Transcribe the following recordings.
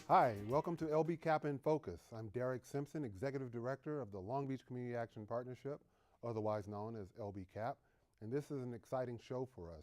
Hi, welcome to LBCAP In Focus. I'm Derek Simpson, Executive Director of the Long Beach Community Action Partnership, otherwise known as LBCAP, and this is an exciting show for us.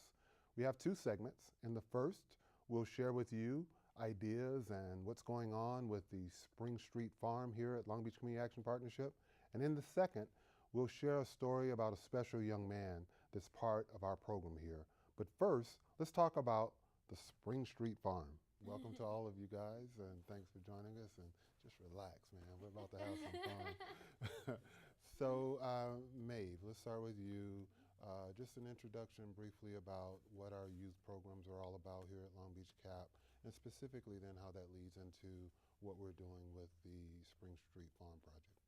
We have two segments. In the first, we'll share with you ideas and what's going on with the Spring Street Farm here at Long Beach Community Action Partnership. And in the second, we'll share a story about a special young man that's part of our program here. But first, let's talk about the Spring Street Farm. Welcome to all of you guys, and thanks for joining us. And just relax, man. We're about to have some fun. So, Maeve, let's start with you. Just an introduction briefly about what our youth programs are all about here at Long Beach CAP, and specifically then how that leads into what we're doing with the Spring Street Farm project.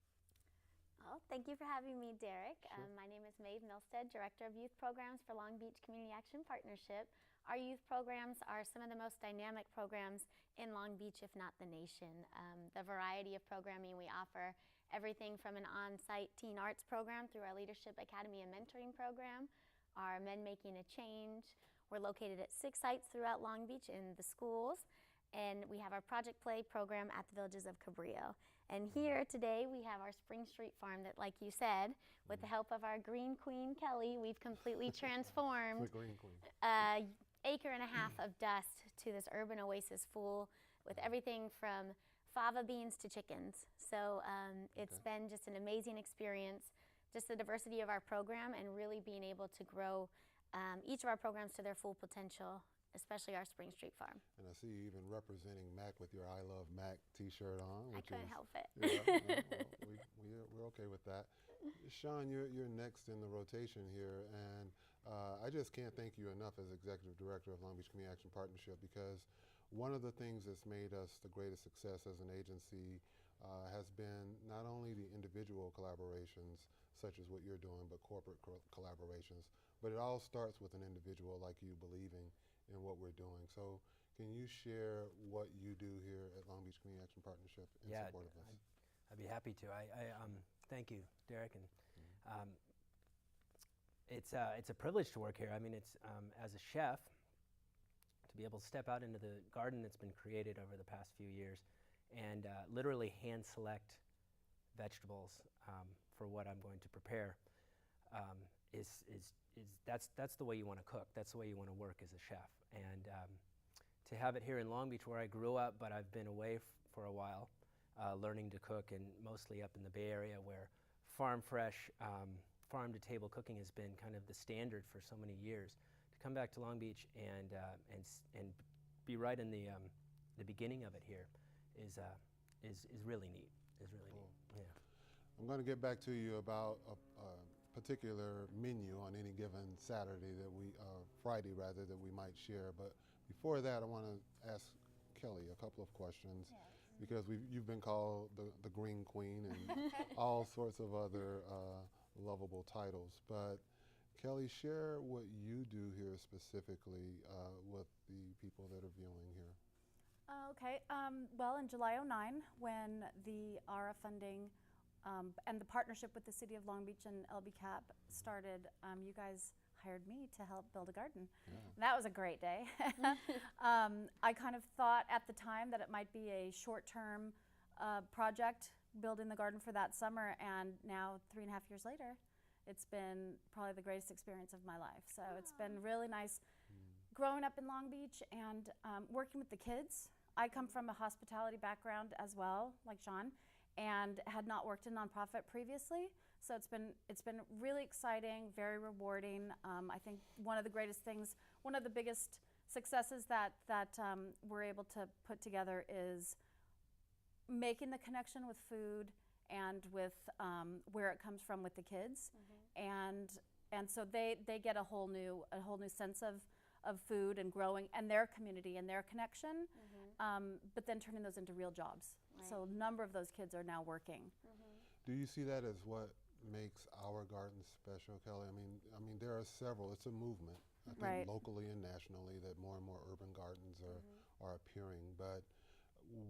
Well, thank you for having me, Derek. Sure. My name is Maeve Milstead, Director of Youth Programs for Long Beach Community Action Partnership. Our youth programs are some of the most dynamic programs in Long Beach, if not the nation. The variety of programming we offer, everything from an on-site teen arts program through our Leadership Academy and Mentoring program, our Men Making a Change. We're located at 6 sites throughout Long Beach in the schools. And we have our Project Play program at the Villages of Cabrillo. And here today we have our Spring Street Farm that, like you said, with the help of our Green Queen, Kelly, we've completely transformed The Green Queen. an acre and a half of dust to this urban oasis full with everything from fava beans to chickens. So it's been just an amazing experience, just the diversity of our program and really being able to grow each of our programs to their full potential, especially our Spring Street Farm. And I see you even representing MAC with your I Love MAC t-shirt on. I couldn't help it. Yeah, we're okay with that. Sean, you're next in the rotation here, and I just can't thank you enough as Executive Director of Long Beach Community Action Partnership, because one of the things that's made us the greatest success as an agency has been not only the individual collaborations, such as what you're doing, but corporate collaborations. But it all starts with an individual like you believing in what we're doing. So can you share what you do here at Long Beach Community Action Partnership in support of us? I'd be happy to. I thank you, Derek, and it's a privilege to work here. I mean, it's as a chef, to be able to step out into the garden that's been created over the past few years and literally hand select vegetables for what I'm going to prepare that's the way you want to cook. That's the way you want to work as a chef. And to have it here in Long Beach, where I grew up, but I've been away for a while, learning to cook, and mostly up in the Bay Area, where farm fresh, farm to table cooking has been kind of the standard for so many years. To come back to Long Beach and be right in the beginning of it here is really neat. Is really Cool. neat. Yeah. I'm going to get back to you about a particular menu on any given Saturday Friday rather, that we might share. But before that, I want to ask Kelly a couple of questions, because you've been called the Green Queen and all sorts of other lovable titles. But Kelly, share what you do here specifically with the people that are viewing here. Okay. Well, in July '09, when the ARA funding and the partnership with the City of Long Beach and LBCAP started, you guys hired me to help build a garden. Yeah. That was a great day. I kind of thought at the time that it might be a short-term project, building the garden for that summer, and now 3.5 years later, it's been probably the greatest experience of my life. So it's been really nice growing up in Long Beach and working with the kids. I come from a hospitality background as well, like Sean, and had not worked in nonprofit previously. So it's been really exciting, very rewarding. I think one of the greatest things, one of the biggest successes that we're able to put together is making the connection with food and with where it comes from with the kids, and so they get a whole new sense of food and growing and their community and their connection, but then turning those into real jobs. Right. So a number of those kids are now working. Do you see that as what makes our garden special, Kelly? I mean, there are several. It's a movement, I think, locally and nationally, that more and more urban gardens are appearing. But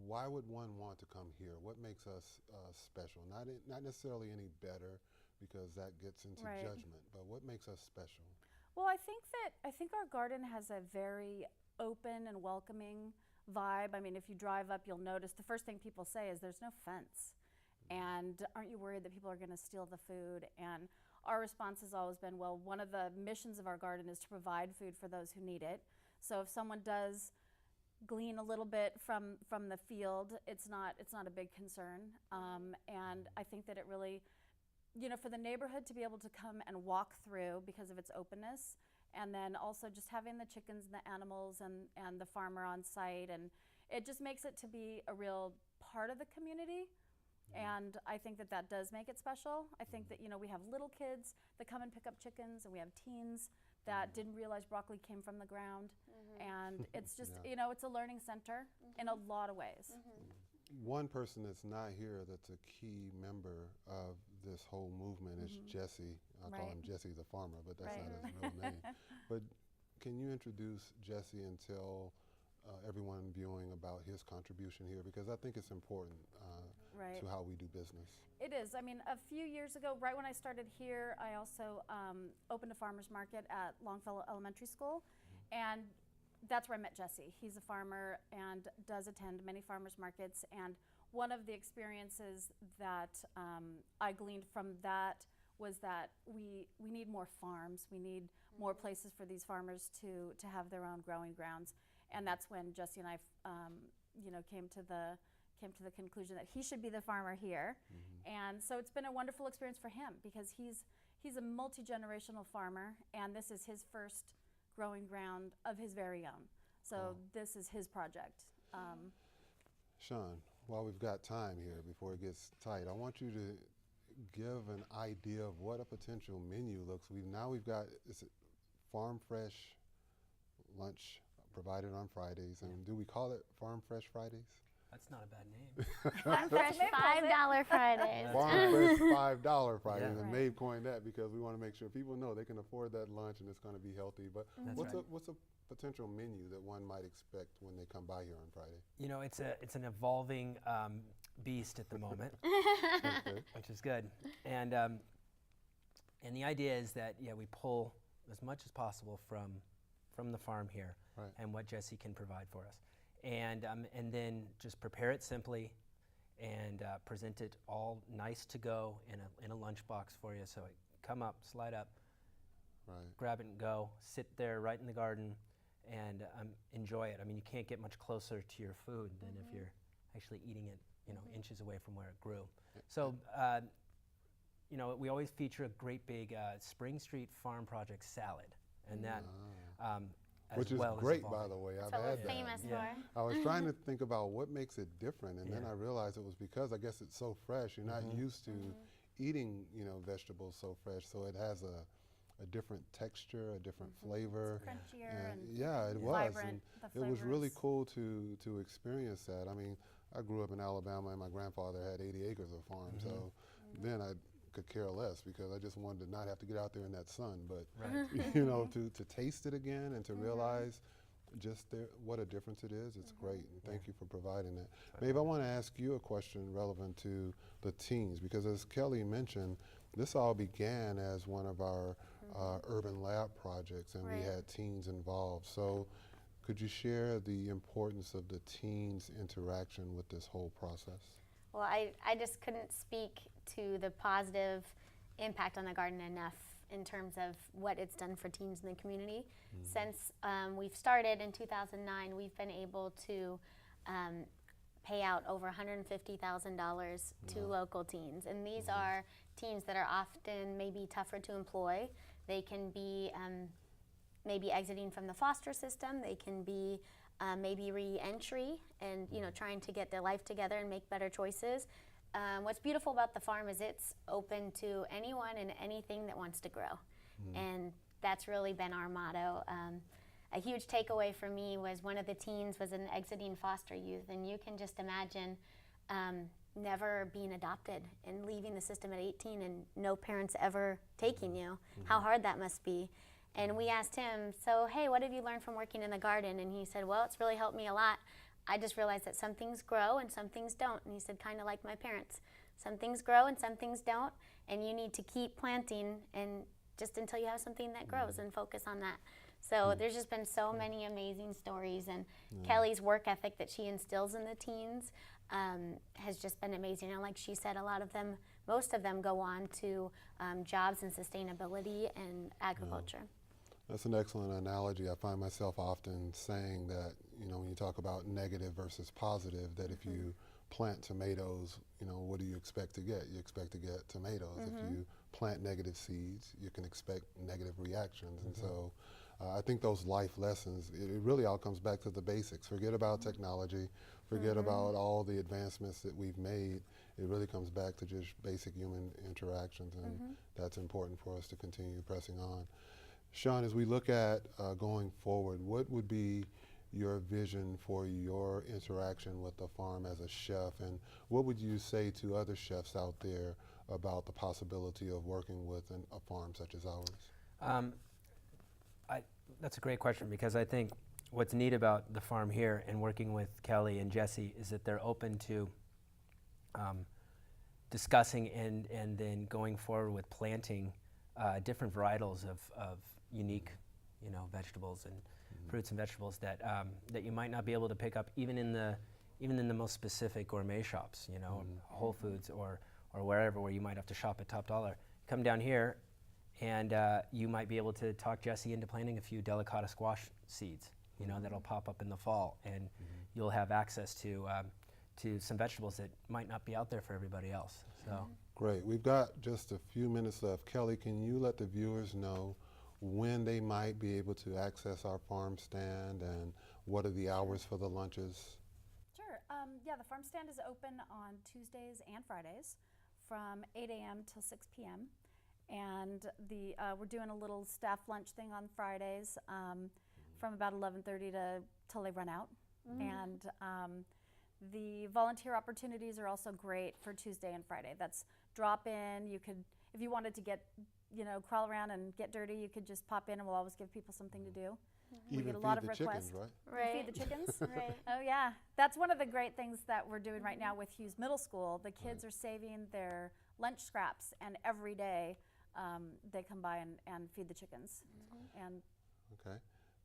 why would one want to come here? What makes us special? Not necessarily any better, because that gets into judgment, but what makes us special? Well, I think our garden has a very open and welcoming vibe. I mean, if you drive up, you'll notice the first thing people say is there's no fence. And aren't you worried that people are going to steal the food? And our response has always been, well, one of the missions of our garden is to provide food for those who need it. So if someone does glean a little bit from the field, it's not a big concern. And I think that it really, you know, for the neighborhood to be able to come and walk through because of its openness, and then also just having the chickens and the animals and the farmer on site, and it just makes it to be a real part of the community. And I think that that does make it special. I think that, you know, we have little kids that come and pick up chickens, and we have teens that didn't realize broccoli came from the ground. And it's just, you know, it's a learning center in a lot of ways. One person that's not here that's a key member of this whole movement is Jesse. I'll call him Jesse the farmer, but that's not his real name. But can you introduce Jesse and tell everyone viewing about his contribution here? Because I think it's important to how we do business. It is. I mean, a few years ago, right when I started here, I also opened a farmer's market at Longfellow Elementary School. And that's where I met Jesse. He's a farmer and does attend many farmers markets. And one of the experiences that I gleaned from that was that we need more farms. We need more places for these farmers to have their own growing grounds. And that's when Jesse and I, you know, came to the conclusion that he should be the farmer here. And so it's been a wonderful experience for him because he's a multi-generational farmer, and this is his first growing ground of his very own. So this is his project. Sean, while we've got time here before it gets tight, I want you to give an idea of what a potential menu looks. We've got Farm Fresh lunch provided on Fridays, and do we call it Farm Fresh Fridays? That's not a bad name. Farm Fresh $5 Fridays. Farm Fresh $5 Fridays, Yeah. and Maeve coined that because we want to make sure people know they can afford that lunch and it's going to be healthy. But what's a potential menu that one might expect when they come by here on Friday? You know, it's an evolving beast at the moment, which is good. And the idea is that we pull as much as possible from the farm here, and what Jesse can provide for us. And then just prepare it simply and present it all nice to go in a lunchbox for you. So come up, slide up, grab it and go, sit there right in the garden and enjoy it. I mean, you can't get much closer to your food than if you're actually eating it, you know, inches away from where it grew. So, you know, we always feature a great big Spring Street Farm Project salad, and that which is great, by the way. I've had that. Famous for. I was trying to think about what makes it different, and then I realized it was because I guess it's so fresh. You're not used to eating, you know, vegetables so fresh, so it has a different texture, a different flavor. It's crunchier and it was. vibrant. And it was really cool to experience that. I mean, I grew up in Alabama, and my grandfather had 80 acres of farm, so then I could care less because I just wanted to not have to get out there in that sun. But you know, to taste it again and to realize just what a difference it is, it's great. And thank you for providing that. Maeve, I want to ask you a question relevant to the teens, because as Kelly mentioned, this all began as one of our urban lab projects, and we had teens involved. So could you share the importance of the teens' interaction with this whole process? Well, I just couldn't speak to the positive impact on the garden enough in terms of what it's done for teens in the community. Since we've started in 2009, we've been able to pay out over $150,000 to local teens. And these are teens that are often maybe tougher to employ. They can be maybe exiting from the foster system. They can be maybe re-entry and, you know, trying to get their life together and make better choices. What's beautiful about the farm is it's open to anyone and anything that wants to grow. And that's really been our motto. A huge takeaway for me was one of the teens was an exiting foster youth, and you can just imagine never being adopted and leaving the system at 18 and no parents ever taking you. How hard that must be. And we asked him, so, hey, what have you learned from working in the garden? And he said, well, it's really helped me a lot. I just realized that some things grow and some things don't. And he said, kind of like my parents. Some things grow and some things don't. And you need to keep planting and just until you have something that grows and focus on that. So there's just been so many amazing stories, and Kelly's work ethic that she instills in the teens has just been amazing. And like she said, most of them go on to jobs in sustainability and agriculture. That's an excellent analogy. I find myself often saying that, when you talk about negative versus positive, that if you plant tomatoes, what do you expect to get? You expect to get tomatoes. If you plant negative seeds, you can expect negative reactions. And so I think those life lessons, it really all comes back to the basics. Forget about technology, forget about all the advancements that we've made. It really comes back to just basic human interactions, and that's important for us to continue pressing on. Sean, as we look at going forward, what would be your vision for your interaction with the farm as a chef, and what would you say to other chefs out there about the possibility of working with a farm such as ours? That's a great question, because I think what's neat about the farm here and working with Kelly and Jesse is that they're open to discussing and then going forward with planting different varietals of unique, vegetables and fruits and vegetables that that you might not be able to pick up even in the most specific gourmet shops, Whole Foods or wherever, where you might have to shop at top dollar. Come down here, and you might be able to talk Jesse into planting a few delicata squash seeds, that'll pop up in the fall, and you'll have access to some vegetables that might not be out there for everybody else. So great. We've got just a few minutes left. Kelly, can you let the viewers know when they might be able to access our farm stand, and what are the hours for the lunches? Sure. Yeah, the farm stand is open on Tuesdays and Fridays from 8 a.m. till 6 p.m. And we're doing a little staff lunch thing on Fridays from about 11:30 till they run out. And the volunteer opportunities are also great for Tuesday and Friday. That's drop in. You could, if you wanted to get, crawl around and get dirty, you could just pop in, and we'll always give people something to do. We Even get a lot feed of the requests. chickens, right? Feed the chickens. Right. Oh yeah, that's one of the great things that we're doing right now with Hughes Middle School. The kids are saving their lunch scraps, and every day they come by and feed the chickens. And Okay.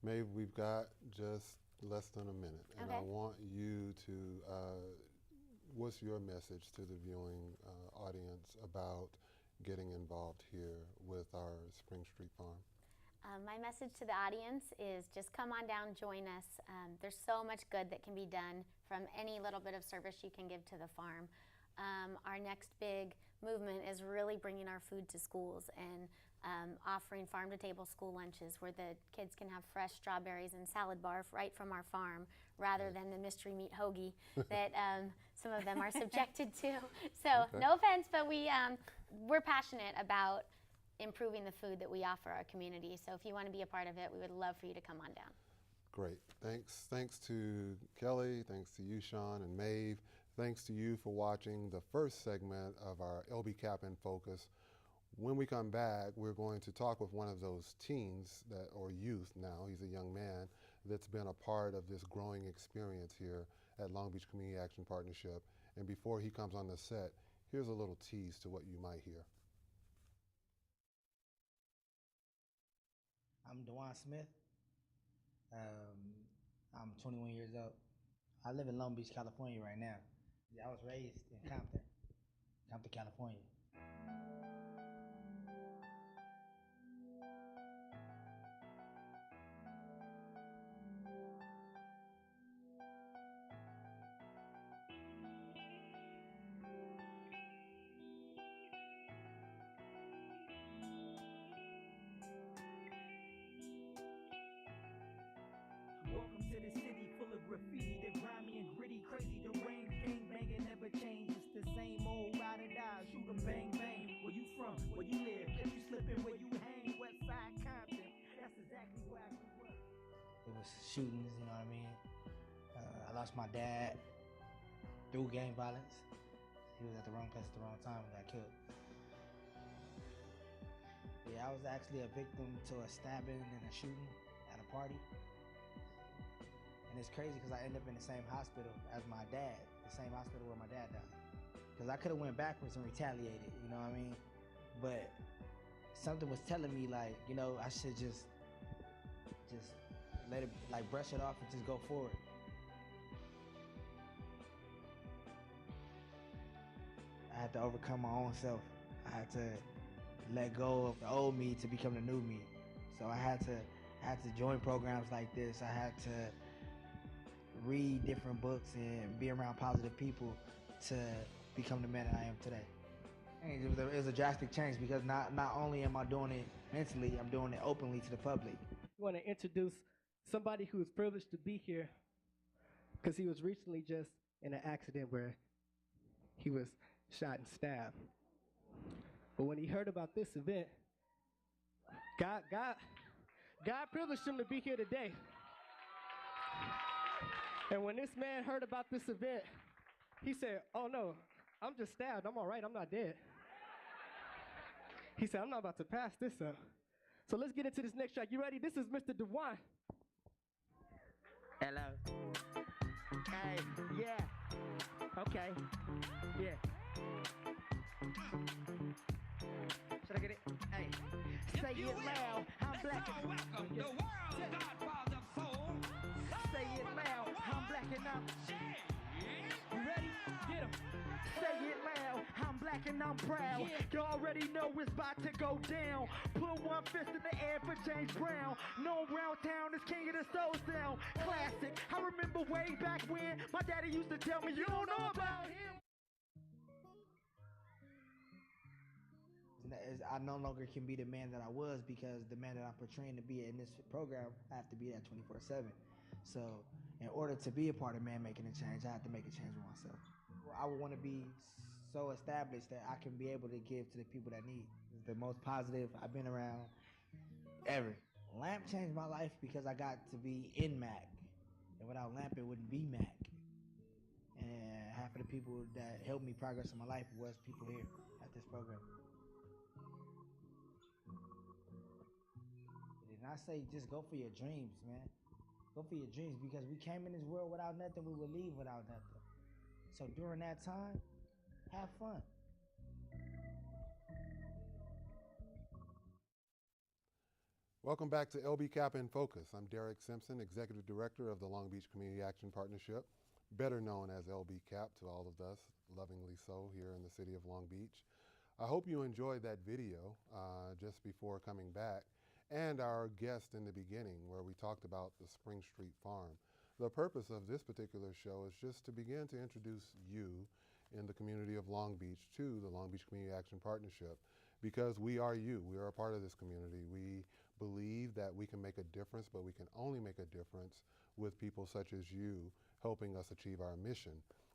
Maeve, we've got just less than a minute, and I want you to, what's your message to the viewing audience about getting involved here with our Spring Street Farm? My message to the audience is just come on down, join us. There's so much good that can be done from any little bit of service you can give to the farm. Our next big movement is really bringing our food to schools and offering farm-to-table school lunches where the kids can have fresh strawberries and salad bar right from our farm, rather than the mystery meat hoagie that some of them are subjected to. So no offense, but we're passionate about improving the food that we offer our community. So if you want to be a part of it, we would love for you to come on down. Great. Thanks to Kelly, thanks to you, Sean, and Maeve. Thanks to you for watching the first segment of our LBCAP In Focus. When we come back, we're going to talk with one of those teens or youth now, he's a young man, that's been a part of this growing experience here at Long Beach Community Action Partnership. And before he comes on the set, here's a little tease to what you might hear. I'm Dewan Smith. I'm 21 years old. I live in Long Beach, California right now. I was raised in Compton, California. Welcome to the city full of graffiti, the grimy and gritty, crazy, the rain, gang banging never change. It's the same old ride or die, shoot 'em bang bang. Where you from? Where you live? Catch you slipping where you hang. West Side Compton. That's exactly where I grew up. It was shootings, you know what I mean? I lost my dad through gang violence. He was at the wrong place at the wrong time and got killed. Yeah, I was actually a victim to a stabbing and a shooting at a party. And it's crazy because I ended up in the same hospital as my dad, the same hospital where my dad died. Because I could have went backwards and retaliated, you know what I mean? But something was telling me like, I should just just let it, like, brush it off and just go forward. I had to overcome my own self. I had to let go of the old me to become the new me. So I had to join programs like this. I had to read different books and be around positive people to become the man that I am today. And it was a drastic change because not only am I doing it mentally, I'm doing it openly to the public. I want to introduce somebody who is privileged to be here because he was recently just in an accident where he was shot and stabbed. But when he heard about this event, God privileged him to be here today. And when this man heard about this event, he said, "Oh no, I'm just stabbed. I'm all right. I'm not dead." He said, "I'm not about to pass this up." So let's get into this next track. You ready? This is Mr. DeWine. Hello. Hey, yeah. Okay. Yeah. Should I get it? Hey. Say it loud. I'm black and welcome the world's Godfather soul. say it loud. I'm black and I'm. You ready? Get him. Say it loud. I'm black and I'm proud. You already know it's about to go down. Put one fist in the air for James Brown. Known round town as king of the soul sound. Classic. I remember way back when my daddy used to tell me you don't know about him. I no longer can be the man that I was because the man that I'm portraying to be in this program, I have to be that 24/7. So in order to be a part of man making a change, I have to make a change for myself. I would want to be so established that I can be able to give to the people that need. It's the most positive I've been around ever. Lamp changed my life because I got to be in MAC. And without Lamp, it wouldn't be MAC. And half of the people that helped me progress in my life was people here at this program. And I say just go for your dreams, man. Go for your dreams because we came in this world without nothing, we will leave without nothing. So during that time, have fun. Welcome back to LBCAP In Focus. I'm Derek Simpson, Executive Director of the Long Beach Community Action Partnership, better known as LBCAP to all of us, lovingly so, here in the city of Long Beach. I hope you enjoyed that video just before coming back, and our guest in the beginning where we talked about the Spring Street Farm. The purpose of this particular show is just to begin to introduce you in the community of Long Beach to the Long Beach Community Action Partnership, because we are you. We are a part of this community. We believe that we can make a difference, but we can only make a difference with people such as you helping us achieve our mission.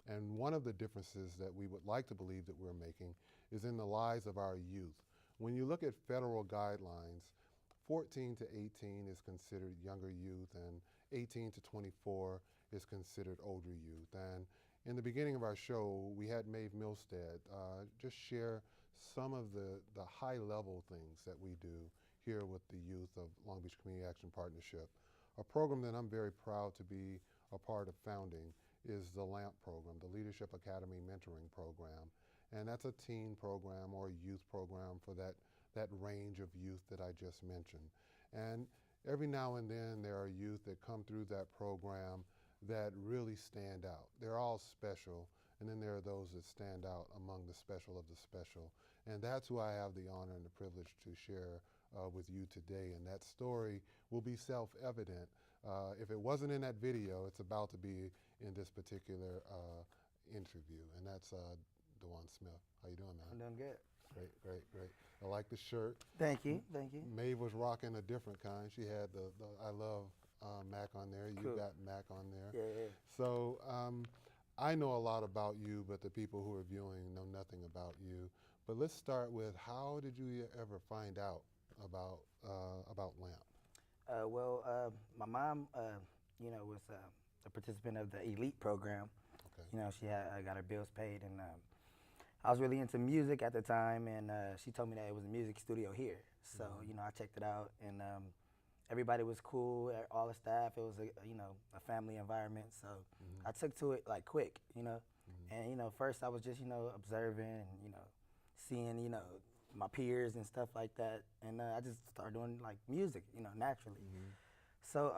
And one of the differences that we would like to believe that we're making is in the lives of our youth. When you look at federal guidelines, 14 to 18 is considered younger youth, and 18 to 24 is considered older youth. And in the beginning of our show, we had Maeve Milstead just share some of the high-level things that we do here with the youth of Long Beach Community Action Partnership. A program that I'm very proud to be a part of founding is the LAMP program, the Leadership Academy Mentoring Program. And that's a teen program or a youth program for that range of youth that I just mentioned. And every now and then there are youth that come through that program that really stand out. They're all special, and then there are those that stand out among the special of the special. And that's who I have the honor and the privilege to share with you today. And that story will be self-evident. If it wasn't in that video, it's about to be in this particular interview. And that's DeWine Smith. How you doing, man? I'm doing good. Great, great, great. I like the shirt. Thank you, thank you. Maeve was rocking a different kind. She had the I love M.A.C on there. You Cool. got M.A.C on there. Yeah. So I know a lot about you, but the people who are viewing know nothing about you. But let's start with, how did you ever find out about LAMP? My mom, was a participant of the elite program. Okay. You know, I got her bills paid, and I was really into music at the time, and she told me that it was a music studio here. So, I checked it out, and everybody was cool, all the staff. It was a family environment. So I took to it like quick, and first I was just observing, and seeing my peers and stuff like that, and I just started doing like music, naturally. So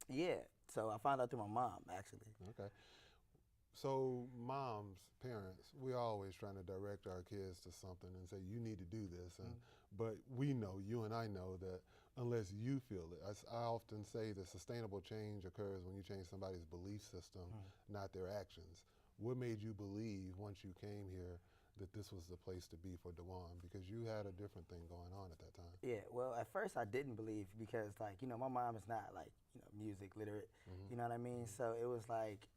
yeah. So I found out through my mom actually. Okay. So moms, parents, we're always trying to direct our kids to something and say, you need to do this. And, but we know, you and I know that unless you feel it, I often say that sustainable change occurs when you change somebody's belief system, not their actions. What made you believe once you came here that this was the place to be for Dewan? Because you had a different thing going on at that time. Yeah, well, at first I didn't believe because, like, you know, my mom is not, like, you know, music literate, you know what I mean? So it was like,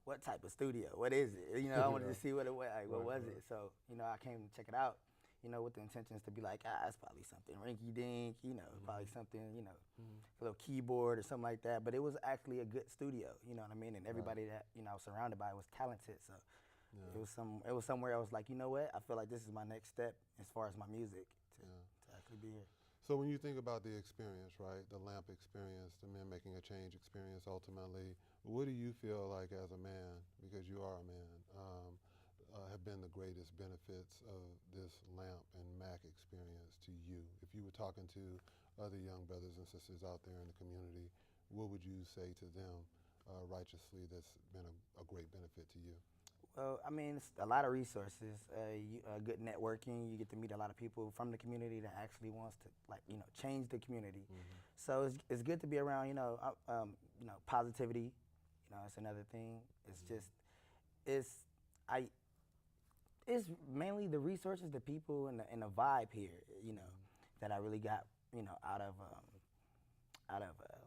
what type of studio? What is it? You know, I wanted to see what it was, like, what was it? So, you know, I came to check it out, you know, with the intentions to be like, it's probably something rinky-dink, you know, probably something, you know, a little keyboard or something like that. But it was actually a good studio, you know what I mean? And everybody that, you know, I was surrounded by was talented, so it was somewhere I was like, you know what? I feel like this is my next step as far as my music to actually be here. So when you think about the experience, right, the LAMP experience, the Men Making a Change experience ultimately, what do you feel like as a man, because you are a man, have been the greatest benefits of this LAMP and MAC experience to you? If you were talking to other young brothers and sisters out there in the community, what would you say to them righteously that's been a great benefit to you? Well, I mean, it's a lot of resources, good networking. You get to meet a lot of people from the community that actually wants to, like, you know, change the community. So it's good to be around, you know, positivity. You know, it's another thing. It's just, it's mainly the resources, the people, and the vibe here. You know, that I really got, you know, out of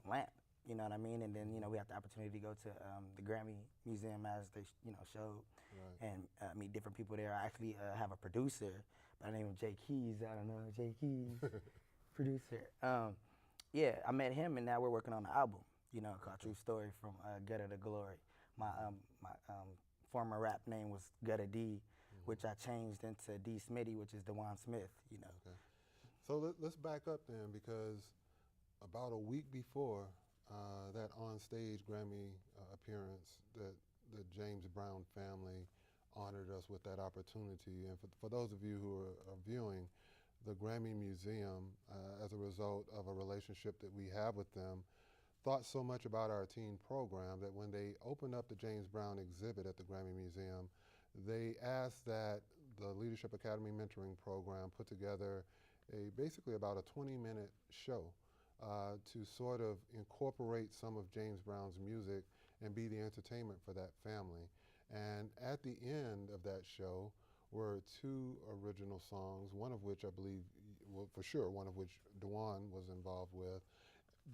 LAMP. You know what I mean? And then, you know, we had the opportunity to go to the Grammy Museum as they, you know, showed, and meet different people there. I actually have a producer by the name of Jay Keys. I don't know, Jay Keys, producer. Yeah, I met him, and now we're working on an album, you know, called True Story from Gutter to Glory. My former rap name was Gutter D, which I changed into D Smitty, which is Dewan Smith, you know. Okay. So let's back up then, because about a week before that on-stage Grammy appearance, that the James Brown family honored us with that opportunity. And for those of you who are viewing, the Grammy Museum, as a result of a relationship that we have with them, thought so much about our teen program that when they opened up the James Brown exhibit at the Grammy Museum, they asked that the Leadership Academy Mentoring Program put together basically about a 20-minute show to sort of incorporate some of James Brown's music and be the entertainment for that family. And at the end of that show were two original songs, one of which I believe, well, for sure, one of which Dewan was involved with.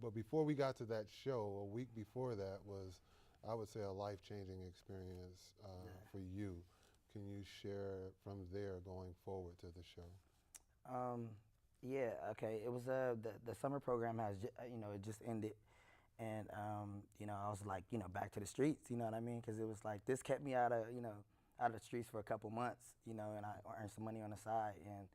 But before we got to that show, a week before that was, I would say, a life-changing experience for you. Can you share from there going forward to the show? Yeah, okay. It was the summer program has you know, it just ended, and you know, I was like, you know, back to the streets, you know what I mean? Because it was like this kept me out of, you know, out of the streets for a couple months, you know, and I earned some money on the side. And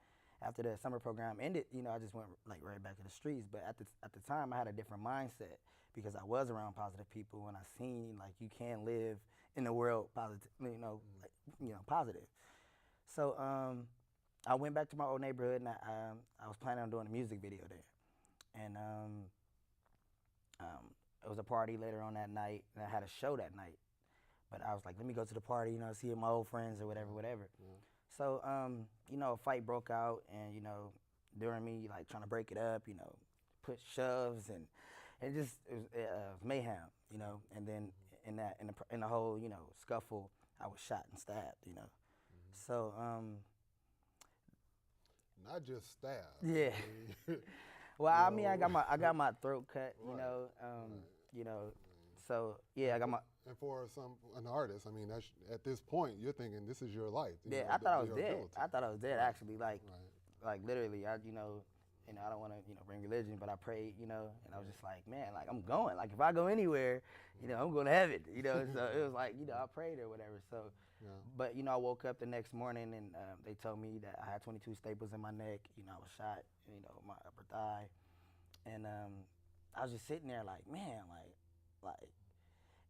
after the summer program ended, you know, I just went like right back to the streets. But at the time, I had a different mindset because I was around positive people, and I seen like you can live in the world positive, you know, like, you know, positive. So I went back to my old neighborhood, and I was planning on doing a music video there. And it was a party later on that night, and I had a show that night. But I was like, let me go to the party, you know, see my old friends or whatever. So, you know, a fight broke out, and, you know, during me, like, trying to break it up, you know, put shoves, and it was mayhem, you know. And then in the whole, you know, scuffle, I was shot and stabbed, you know. So, not just stabbed. Yeah. Well, I mean, I got my throat cut, you know. You know, so yeah, I got my. And for an artist, I mean, that's, at this point, you're thinking this is your life. Yeah, I thought I was dead. I thought I was dead, actually. Like literally, you know, I don't want to, you know, bring religion, but I prayed, you know, and I was just like, man, like I'm going. Like if I go anywhere, you know, I'm going to heaven, you know. So it was like, you know, I prayed or whatever. So, but you know, I woke up the next morning, and they told me that I had 22 staples in my neck. You know, I was shot, you know, my upper thigh, and I was just sitting there like, man, like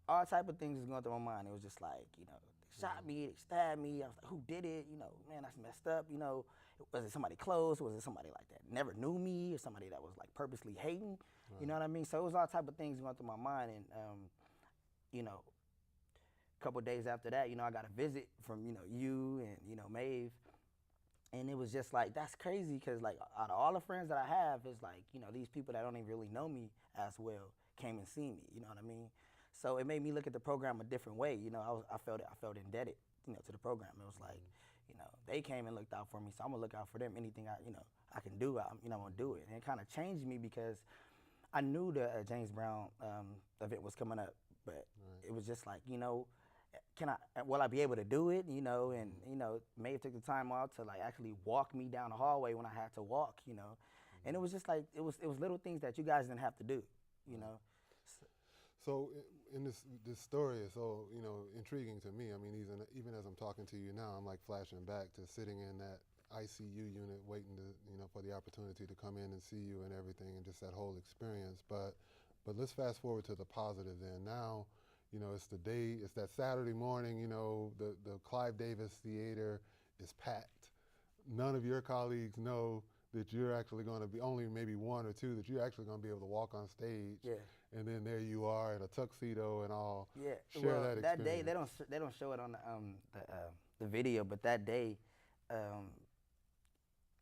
all type of things was going through my mind. It was just like, you know, shot me, they stabbed me. I was like, who did it? You know, man, that's messed up. You know, was it somebody close? Was it somebody like that never knew me, or somebody that was like purposely hating? You know what I mean? So it was all type of things going through my mind, and you know, a couple of days after that, you know, I got a visit from you and Maeve, and it was just like, that's crazy, because like out of all the friends that I have, it's like these people that don't even really know me as well came and see me. You know what I mean? So it made me look at the program a different way. You know, I felt indebted, to the program. It was like, they came and looked out for me, so I'm gonna look out for them. Anything I can do, I'm gonna do it. And it kind of changed me, because I knew the James Brown event was coming up, but it was just like, will I be able to do it? And Maeve took the time out to like actually walk me down the hallway when I had to walk. And it was just like, it was little things that you guys didn't have to do. So in this story is so intriguing to me. I mean, even as I'm talking to you now, I'm like flashing back to sitting in that ICU unit, waiting to for the opportunity to come in and see you and everything, and just that whole experience. But let's fast forward to the positive then. Now, it's the day, it's that Saturday morning. The Clive Davis Theater is packed. None of your colleagues know that you're actually going to be, only maybe one or two, that you're actually going to be able to walk on stage. Yeah. And then there you are in a tuxedo and all. Yeah. Share well, that experience. That day they don't show it on the video, but that day,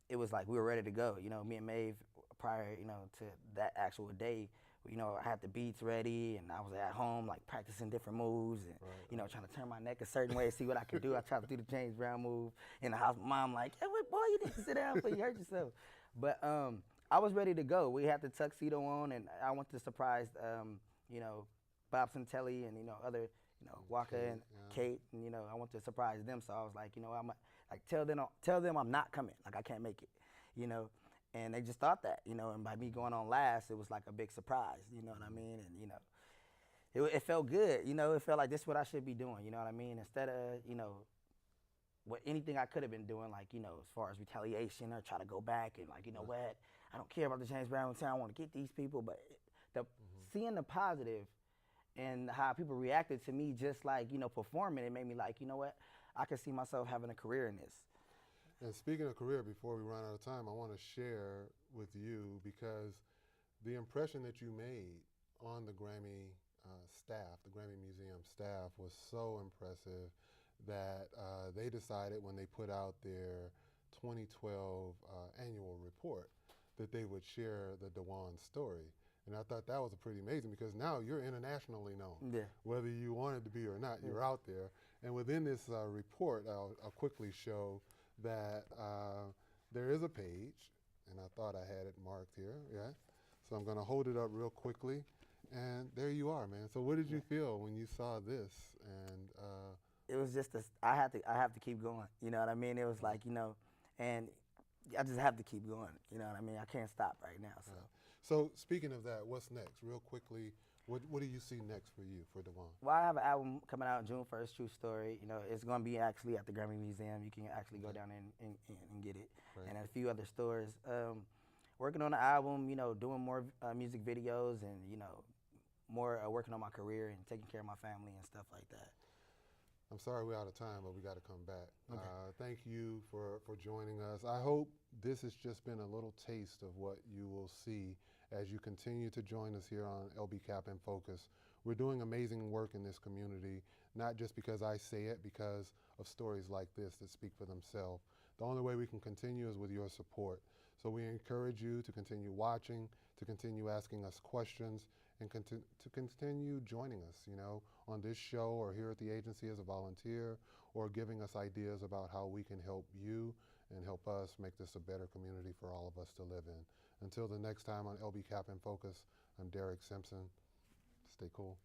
it was like we were ready to go. Me and Maeve, prior to that actual day, I had the beats ready, and I was at home like practicing different moves, and trying to turn my neck a certain way, see what I could do. I tried to do the James Brown move in the house. My mom like, hey, boy, you need to sit down before you hurt yourself. But I was ready to go. We had the tuxedo on, and I went to surprise, Bob Santelli and other, Waka and Kate, and I went to surprise them. So I was like, I'm like, tell them I'm not coming. Like, I can't make it, And they just thought that, and by me going on last, it was like a big surprise, you know what I mean? And, it felt good, it felt like this is what I should be doing, you know what I mean? Instead of, what anything I could have been doing, like, as far as retaliation or try to go back and like, what, I don't care about the James Brown town, I want to get these people, but seeing the positive and how people reacted to me just like, performing, it made me like, what, I could see myself having a career in this. And speaking of career, before we run out of time, I want to share with you, because the impression that you made on the Grammy staff, the Grammy Museum staff, was so impressive that they decided, when they put out their 2012 annual report, that they would share the Dewan story. And I thought that was pretty amazing, because now you're internationally known. Yeah. Whether you wanted to be or not, you're out there. And within this report, I'll quickly show that there is a page, and I thought I had it marked here, yeah. So I'm gonna hold it up real quickly, and there you are, man. So what did you feel when you saw this? And it was just I have to keep going. You know what I mean? It was like, and I just have to keep going. You know what I mean? I can't stop right now. So. So speaking of that, what's next? Real quickly, what do you see next for you, for Dewan? Well, I have an album coming out June 1st, True Story. It's going to be actually at the Grammy Museum. You can actually go down there and get it. Right. And at a few other stores. Working on the album, doing more music videos, and, more working on my career and taking care of my family and stuff like that. I'm sorry we're out of time, but we got to come back. Okay. Thank you for joining us. I hope this has just been a little taste of what you will see as you continue to join us here on LBCAP In Focus. We're doing amazing work in this community, not just because I say it, because of stories like this that speak for themselves. The only way we can continue is with your support. So we encourage you to continue watching, to continue asking us questions, and to continue joining us, on this show or here at the agency as a volunteer, or giving us ideas about how we can help you and help us make this a better community for all of us to live in. Until the next time on LBCAP In Focus, I'm Derek Simpson. Stay cool.